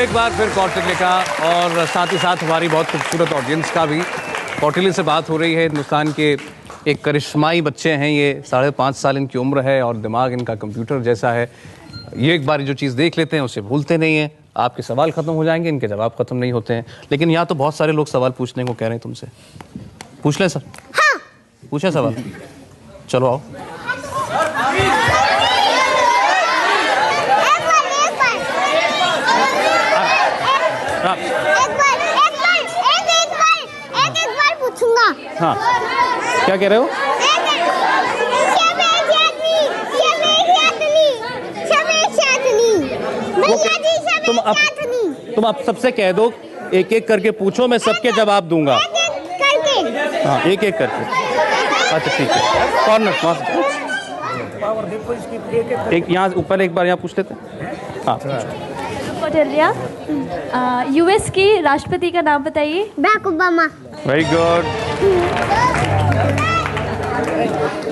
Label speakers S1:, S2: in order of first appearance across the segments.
S1: एक बार फिर कौटिल्य का और साथ ही साथ हमारी बहुत खूबसूरत ऑडियंस का भी कौटिल्य से बात हो रही है। हिंदुस्तान के एक करिश्माई बच्चे हैं ये, 5.5 साल इनकी उम्र है और दिमाग इनका कंप्यूटर जैसा है। ये एक बार जो चीज़ देख लेते हैं उसे भूलते नहीं हैं। आपके सवाल खत्म हो जाएंगे, इनके जवाब खत्म नहीं होते हैं। लेकिन यहाँ तो बहुत सारे लोग सवाल पूछने को कह रहे हैं तुमसे। पूछ लें सर? हाँ। पूछे सवाल? चलो आओ।
S2: एक बार पूछूंगा। हाँ,
S1: क्या कह रहे हो? तुम आप सबसे कह दो, एक एक करके पूछो, मैं सबके जवाब दूंगा। हाँ, एक एक करके। अच्छा ठीक है। कॉर्नर एक यहाँ ऊपर एक बार यहाँ पूछ लेते हैं। हाँ
S3: कौटिल्य, यूएस की राष्ट्रपति का नाम बताइए।
S2: Barack Obama.
S1: Very good.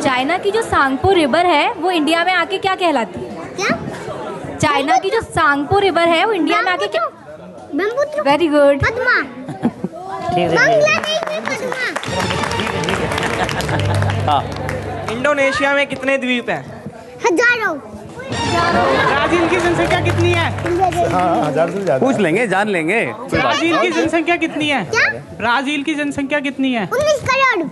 S3: China की जो सांगपो रिवर है वो इंडिया में आके क्या कहलाती है?
S2: क्या?
S3: चाइना की जो सांगपो रिवर है वो इंडिया में आके क्या?
S2: ब्रह्मपुत्र।
S3: Very good.
S2: पद्मा। बांग्लादेश में पद्मा।
S1: हाँ।
S4: इंडोनेशिया में कितने द्वीप हैं?
S2: हजारों।
S4: ब्राजील की जनसंख्या कितनी है?
S5: हाँ, 1000 से ज्यादा।
S1: पूछ लेंगे, जान लेंगे।
S4: ब्राजील की जनसंख्या कितनी है?
S2: क्या?
S4: ब्राजील की जनसंख्या कितनी है?
S2: 19 करोड़।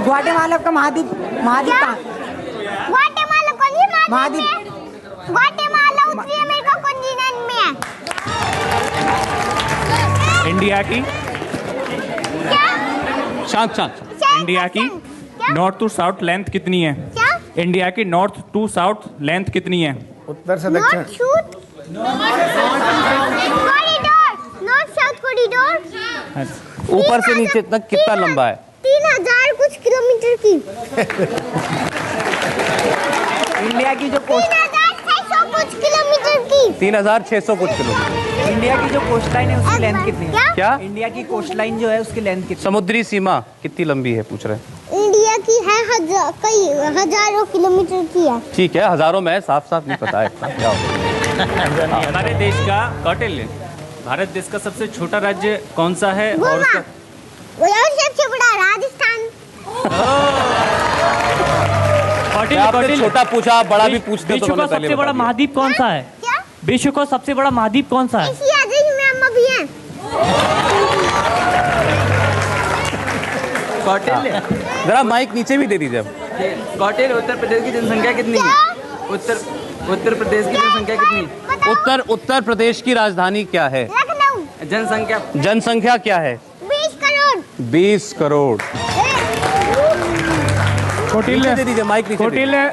S6: ग्वाटेमाला का महाद्वीप कहाँ?
S2: ग्वाटेमाला कौन सी महाद्वीप में? ग्वाटेमाला उत्तरी अमेरिका कॉन्टिनेंट में है।
S7: इंडिया की
S2: क्या?
S1: शांत शांत।
S7: इंडिया की नॉर्थ टू साउथ लेंथ कितनी है?
S2: क्या?
S7: इंडिया की नॉर्थ टू साउथ लेंथ कितनी है?
S5: उत्तर से दक्षिण।
S2: North south corridor.
S1: ऊपर से नीचे तक कितना लंबा है?
S2: 3000 कुछ किलोमीटर की।
S6: इंडिया की जो कोस्ट
S2: 3600 कुछ किलोमीटर की।
S1: 3600 कुछ किलोमीटर।
S6: इंडिया की जो कोस्ट लाइन है उसकी लेंथ कितनी है?
S1: क्या?
S6: इंडिया की कोस्ट लाइन जो है उसकी लेंथ कितनी?
S1: समुद्री सीमा कितनी लंबी है पूछ रहे हैं?
S2: इंडिया की है कई हजारों किलोमीटर की है।
S1: ठीक है, हजारों में साफ साफ नहीं पता है क्या होगा।
S7: हमारे देश का कौटिल्य, भारत देश का सबसे छोटा राज्य कौन सा है? और उसका
S2: सबसे बड़ा राजस्थान।
S1: आपने छोटा पूछा, बड़ा भी पूछते
S7: विश्व का सबसे बड़ा महाद्वीप कौन सा है?
S2: क्या?
S7: विश्व का सबसे बड़ा महाद्वीप कौन सा है?
S2: एशिया, जिसमें हम भी हैं।
S4: कौटिल्य,
S1: जरा माइक नीचे भी दे दीजिए।
S4: कौटिल्य, उत्तर प्रदेश की जनसंख्या कितनी है? उत्तर प्रदेश की जनसंख्या कितनी है?
S1: उत्तर प्रदेश की राजधानी क्या है?
S2: लखनऊ।
S1: जनसंख्या क्या है?
S2: 20 करोड़।
S1: 20 करोड़।
S7: कौटिल्य,
S1: दे दीजिए माइक नीचे।
S7: कौटिल्य,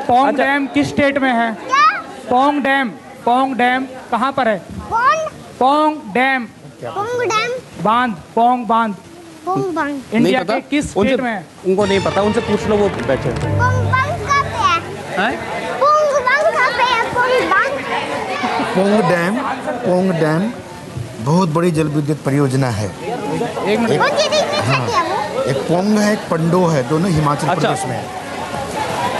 S7: पोंग डैम किस स्टेट में है?
S2: क्या?
S7: पोंग डैम कहाँ पर है?
S2: कौन?
S7: Pong dam
S2: Pong dam.
S7: बांध, पोंग बांध
S2: पोंग बांग।
S7: इंडिया के किस स्टेट में है?
S1: उनको नहीं पता, उनसे पूछ लो, वो बैठे हैं।
S2: पोंग बांग कहाँ पे है? पोंग बांग कहाँ पे है? पोंग बांग।
S5: पोंग डैम बहुत बड़ी जल विद्युत परियोजना है।
S1: एक मिनट।
S2: कौन सी देश में है क्या वो?
S5: एक पोंग है, एक पंडो है, दोनों हिमाचल प्रदेश में है।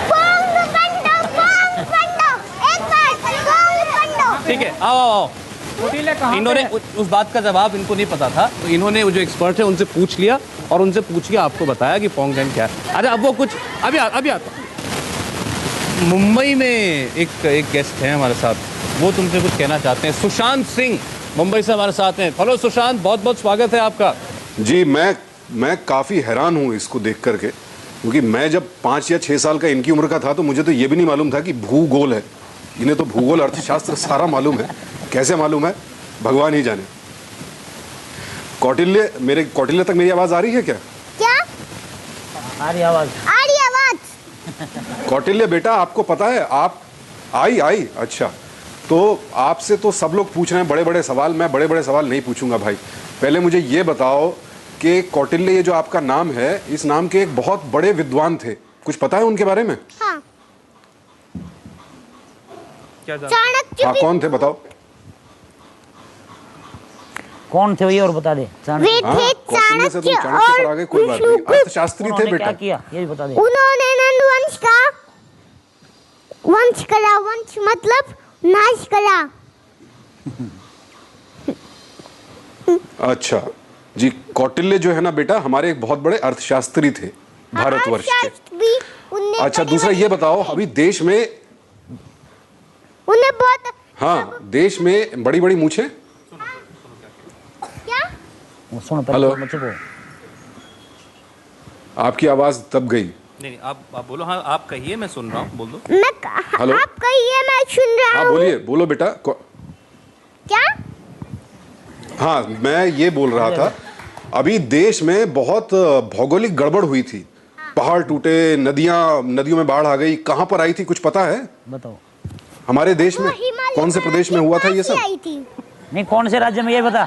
S2: पोंग पंडो, पोंग पंडो। एक बार पोंग पंडो।
S1: ठीक है, आओ आओ आओ।
S7: कौटिल्य कहाँ
S1: इन्होंने उस बात का जवाब इनको नहीं पता था, तो इन्होंने वो जो एक्सपर्ट है उनसे पूछ लिया और उनसे पूछ के आपको बताया कि पोंग डैम क्या है। अरे अब वो कुछ अभी आता। मुंबई में एक गेस्ट है हमारे साथ, वो तुमसे कुछ कहना चाहते हैं। सुशांत सिंह मुंबई से हमारे साथ हैं। हेलो सुशांत, बहुत बहुत स्वागत है आपका।
S8: जी, मैं काफ़ी हैरान हूँ इसको देख करके, क्योंकि मैं जब 5 या 6 साल का इनकी उम्र का था तो मुझे तो ये भी नहीं मालूम था कि भूगोल है। इन्हें तो भूगोल, अर्थशास्त्र सारा मालूम है। कैसे मालूम है भगवान ही जाने। कौटिल्य तक मेरी आवाज़ आ रही है क्या?
S2: क्या?
S6: आ रही आवाज।
S8: कौटिल्य बेटा, आपको पता है आप आई अच्छा, तो आपसे तो सब लोग पूछ रहे हैं बड़े बड़े सवाल। मैं बड़े बड़े सवाल नहीं पूछूंगा भाई। पहले मुझे ये बताओ कि कौटिल्य, ये जो आपका नाम है, इस नाम के एक बहुत बड़े विद्वान थे, कुछ पता है उनके बारे में?
S2: हाँ।
S8: चाणक्य। हाँ, कौन थे बताओ?
S6: कौन थे वही और बता दे।
S2: वे थे
S8: चाणक्य और
S2: अर्थशास्त्री
S8: थे बेटा।
S6: क्या किया ये भी बता दे।
S2: उन्होंने नंदवन वंश करा, वंश मतलब नाश करा।
S8: अच्छा जी, कौटिल्य जो है ना बेटा हमारे एक बहुत बड़े अर्थशास्त्री थे भारतवर्ष के। अच्छा दूसरा ये बताओ, अभी देश में
S2: उन्हें बहुत,
S8: हाँ देश में बड़ी बड़ी मूछें।
S2: क्या?
S6: सुनो
S8: हेलो।
S6: चुप हो।
S8: आपकी आवाज तब गई।
S1: नहीं आप बोलो। हाँ आप कहिए, मैं सुन रहा हूँ, बोल दो।
S8: हेलो।
S2: आप कहिए, मैं सुन रहा हूँ।
S8: हाँ बोलिए, बोलो बेटा।
S2: क्या?
S8: हाँ मैं ये बोल रहा था, अभी देश में बहुत भौगोलिक गड़बड़ हुई थी, पहाड़ टूटे, नदियों में बाढ़ आ गई। कहाँ पर आई थी कुछ पता है?
S6: बताओ।
S8: हमारे देश में कौन से प्रदेश में हुआ था ये सब?
S6: नहीं, कौन से राज्य में, ये बता।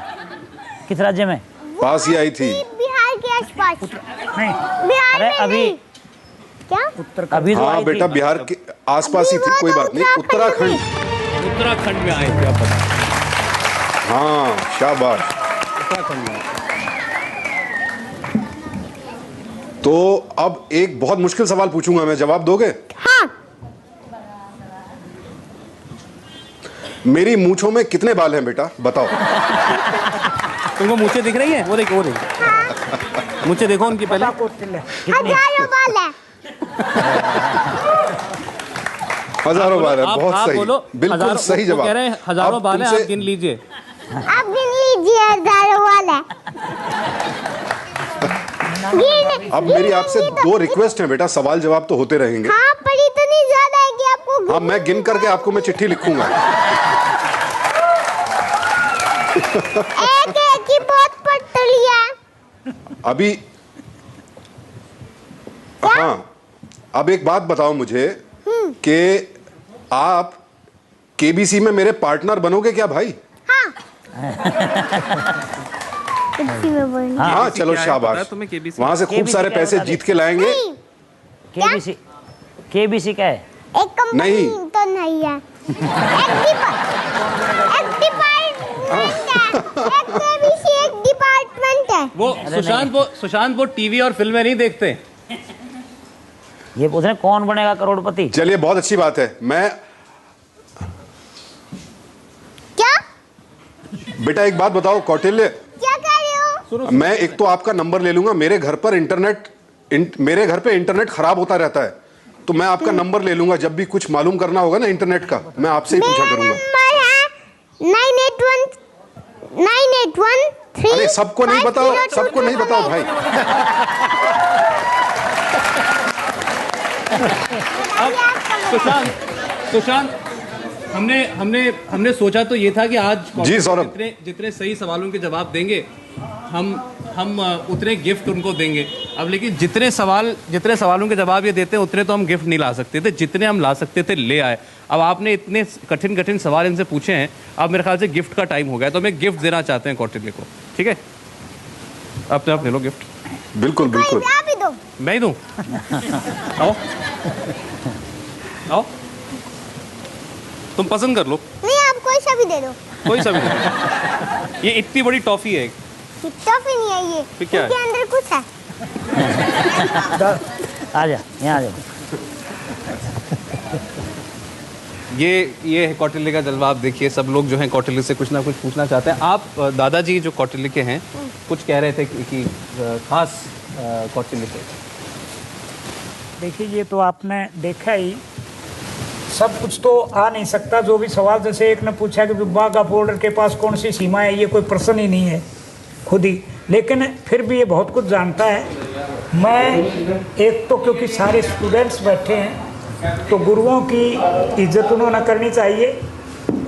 S6: किस राज्य में?
S8: पास ही आई थी।
S2: बिहार के आसपास।
S6: नहीं,
S2: बिहार
S6: अरे
S2: में
S6: अभी
S2: नहीं। क्या?
S6: अभी तो
S8: हाँ
S6: आई
S8: बेटा
S6: थी।
S8: बिहार के आसपास ही थी, कोई बात नहीं। उत्तराखंड।
S1: उत्तराखंड में आए थे आप पता।
S8: हाँ शाबाश।
S1: उत्तराखंड में।
S8: तो अब एक बहुत मुश्किल सवाल पूछूंगा मैं, जवाब दोगे?
S2: हाँ।
S8: मेरी मूंछों में कितने बाल हैं बेटा, बताओ।
S1: तुमको मूछें दिख रही है? वो देखो, वो देखो मूछें देखो उनकी पहले।
S2: हजारों बाल है।
S8: हजारों बाल है,
S1: आप
S8: बहुत सही,
S1: बोलो,
S8: बिल्कुल सही जवाब।
S1: कह रहे हैं हजारों
S8: अब
S1: बाल है,
S8: तुमसे-
S1: आप गिन लीजिए।
S2: आप गिन लीजिए, हजारों बाल है।
S8: अब मेरी आपसे दो रिक्वेस्ट है बेटा, सवाल जवाब तो होते रहेंगे।
S2: हाँ पर इतनी ज्यादा है कि आपको
S8: हाँ मैं गिन करके आपको मैं चिट्ठी लिखूंगा।
S2: एक ही बहुत पढ़ लिया।
S8: अभी हाँ, अब एक बात बताओ मुझे कि आप केबीसी में मेरे पार्टनर बनोगे क्या भाई? हाँ चलो शाबाश, वहां से खूब सारे पैसे जीत के लाएंगे।
S6: केबीसी, केबीसी क्या है?
S2: एक कंपनी
S8: नहीं।
S2: तो नहीं है। एक डिपार्टमेंट है।
S1: वो सुशांत वो टीवी और फिल्में नहीं देखते।
S6: ये पूछ रहे हैं कौन बनेगा करोड़पति।
S8: चलिए बहुत अच्छी बात है। मैं
S2: क्या?
S8: बेटा एक बात बताओ कौटिल्य,
S2: क्या कह रहे हो?
S8: मैं एक तो आपका नंबर ले लूंगा, मेरे घर पे इंटरनेट खराब होता रहता है, तो मैं आपका नंबर ले लूंगा। जब भी कुछ मालूम करना होगा ना इंटरनेट का, मैं आपसे ही पूछा करूंगा।
S2: नंबर है 9813।
S8: अरे सबको नहीं बताओ, सबको नहीं बताओ भाई।
S1: अब सुशांत हमने सोचा तो ये था कि आज
S8: जी सौरभ,
S1: जितने सही सवालों के जवाब देंगे हम उतने गिफ्ट उनको देंगे। अब लेकिन जितने सवालों के जवाब ये देते हैं उतने तो हम गिफ्ट नहीं ला सकते थे, जितने हम ला सकते थे ले आए। अब आपने इतने कठिन सवाल इनसे पूछे हैं, अब मेरे ख्याल से गिफ्ट का टाइम हो गया, तो हमें गिफ्ट देना चाहते हैं कौटिल्य को। ठीक है, अपने आप ले लो गिफ्ट।
S8: बिल्कुल बिल्कुल,
S2: आप ही दो।
S1: मैं ही दूं? आओ आओ, तुम पसंद कर लो।
S2: नहीं, आप कोई सा भी दे दो।
S1: कोई सा भी नहीं। ये इतनी बड़ी टॉफी है।
S2: टॉफी नहीं है ये,
S1: फिर क्या है?
S2: इसके अंदर कुछ है।
S6: आ जा, यहाँ आ जा।
S1: ये है कौटिल्य का जवाब। देखिए सब लोग जो हैं कौटिल्य से कुछ ना कुछ पूछना चाहते हैं। आप दादाजी जो कौटिल्य के हैं कुछ कह रहे थे कि खास कौटिल्य से।
S9: देखिए ये तो आपने देखा ही, सब कुछ तो आ नहीं सकता। जो भी सवाल, जैसे एक ने पूछा कि वाघा बॉर्डर के पास कौन सी सीमा है, ये कोई प्रश्न ही नहीं है खुद ही, लेकिन फिर भी ये बहुत कुछ जानता है। मैं एक तो क्योंकि सारे स्टूडेंट्स बैठे हैं तो गुरुओं की इज्जत उन्होंने करनी चाहिए,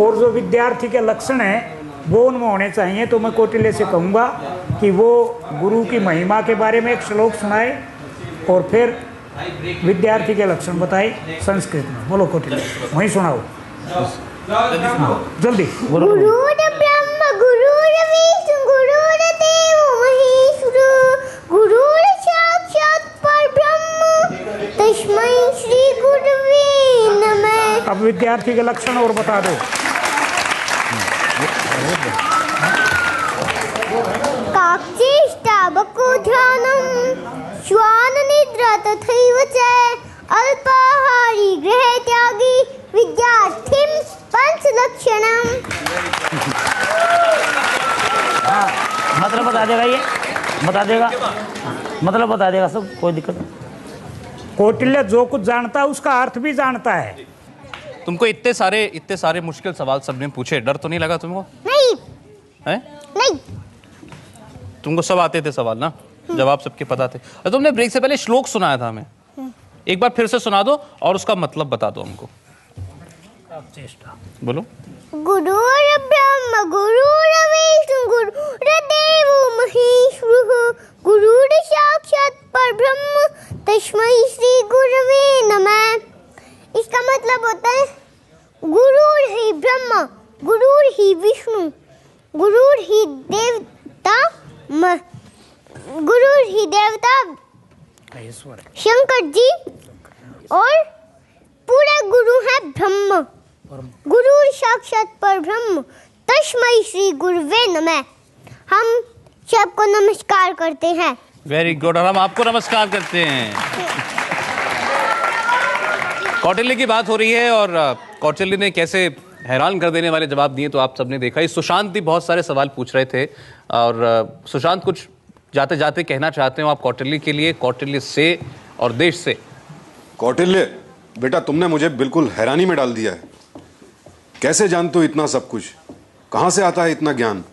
S9: और जो विद्यार्थी के लक्षण हैं वो उनमें होने चाहिए। तो मैं कौटिल्य से कहूँगा कि वो गुरु की महिमा के बारे में एक श्लोक सुनाए और फिर विद्यार्थी के लक्षण बताए संस्कृत में। बोलो कौटिल्य, वहीं सुनाओ जल्दी।
S2: गुरुर् ब्रह्म गुरुर् विष्णु गुरुर्देव महेश्वर गुरुर् साक्षात् परब्रह्म तस्मै श्री गुरुवे नमः।
S9: अब विद्यार्थी के लक्षण और बता दो।
S2: काक्षेष्टा बको ध्यानम श्वान निद्रा तथैव च अल्पाहारी गृह त्यागी विद्यार्थिं पंचलक्षणम।
S6: हाँ, मतलब बता देगा, ये बता देगा, मतलब बता देगा सब, कोई दिक्कत नहीं।
S9: कौटिल्य जो कुछ जानता है उसका अर्थ भी जानता है।
S1: तुमको इतने सारे मुश्किल सवाल सबने पूछे, डर तो नहीं लगा तुमको?
S2: नहीं
S1: हैं?
S2: नहीं,
S1: तुमको सब आते थे सवाल ना, जवाब सबके पता थे। और तुमने ब्रेक से पहले श्लोक सुनाया था हमें, एक बार फिर से सुना दो और उसका मतलब बता दो हमको। बोलो।
S2: गुरुर् ब्रह्म गुरुर्विष्णु गुरुर्देवो महेश्वरः गुरुर् साक्षात् परब्रह्म तस्मै श्री गुरवे नमः। इसका मतलब होता है गुरुर् ही ब्रह्म, गुरुर् ही विष्णु, गुरुर् ही देवता, गुरुर् ही देवता शंकर जी, और पूरा गुरु है ब्रह्म, गुरु साक्षात परब्रह्म तस्मै श्री गुरुवे नमः। हम सबको नमस्कार करते हैं।
S1: वेरी गुड, और हम आपको नमस्कार करते हैं। कौटिल्य की बात हो रही है और कौटिल्य ने कैसे हैरान कर देने वाले जवाब दिए तो आप सबने देखा ही। सुशांत भी बहुत सारे सवाल पूछ रहे थे और सुशांत कुछ जाते जाते कहना चाहते हो आप कौटिल्य के लिए, कौटिल्य से और देश से?
S8: कौटिल्य बेटा, तुमने मुझे बिल्कुल हैरानी में डाल दिया है। कैसे जानते हो इतना सब कुछ? कहाँ से आता है इतना ज्ञान?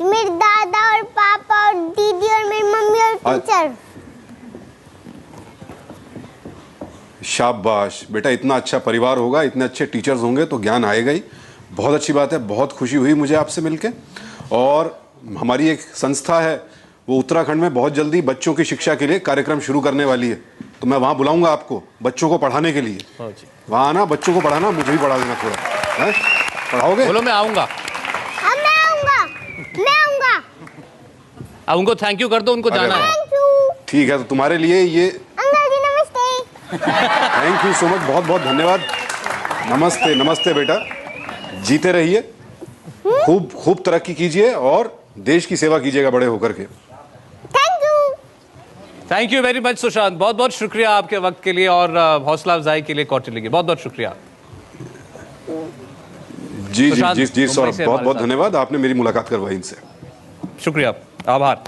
S2: मेरे दादा और पापा और दीदी और मेरी मम्मी और टीचर।
S8: शाबाश बेटा, इतना अच्छा परिवार होगा, इतने अच्छे टीचर्स होंगे तो ज्ञान आएगा ही। बहुत अच्छी बात है, बहुत खुशी हुई मुझे आपसे मिलके। और हमारी एक संस्था है, वो उत्तराखंड में बहुत जल्दी बच्चों की शिक्षा के लिए कार्यक्रम शुरू करने वाली है, तो मैं वहाँ बुलाऊंगा आपको बच्चों को पढ़ाने के लिए। वहाँ आना, बच्चों को पढ़ाना, मुझे भी पढ़ा देना थोड़ा। है? पढ़ाओगे?
S1: बोलो मैं आऊँगा। अब उनको थैंक यू कर दो, उनको जाना है।
S8: ठीक है, तो तुम्हारे लिए ये
S2: अंकल जी नमस्ते।
S8: थैंक यू सो मच, बहुत बहुत धन्यवाद। नमस्ते नमस्ते बेटा, जीते रहिए, खूब खूब तरक्की कीजिए और देश की सेवा कीजिएगा बड़े होकर के।
S1: Thank you very much Sushant, बहुत बहुत शुक्रिया आपके वक्त के लिए और हौसला अफजाई के लिए कौटिल्य की बहुत बहुत शुक्रिया।
S8: जी जी जी जी सर, बहुत बहुत धन्यवाद, आपने मेरी मुलाकात करवाई इनसे।
S1: शुक्रिया, आभार।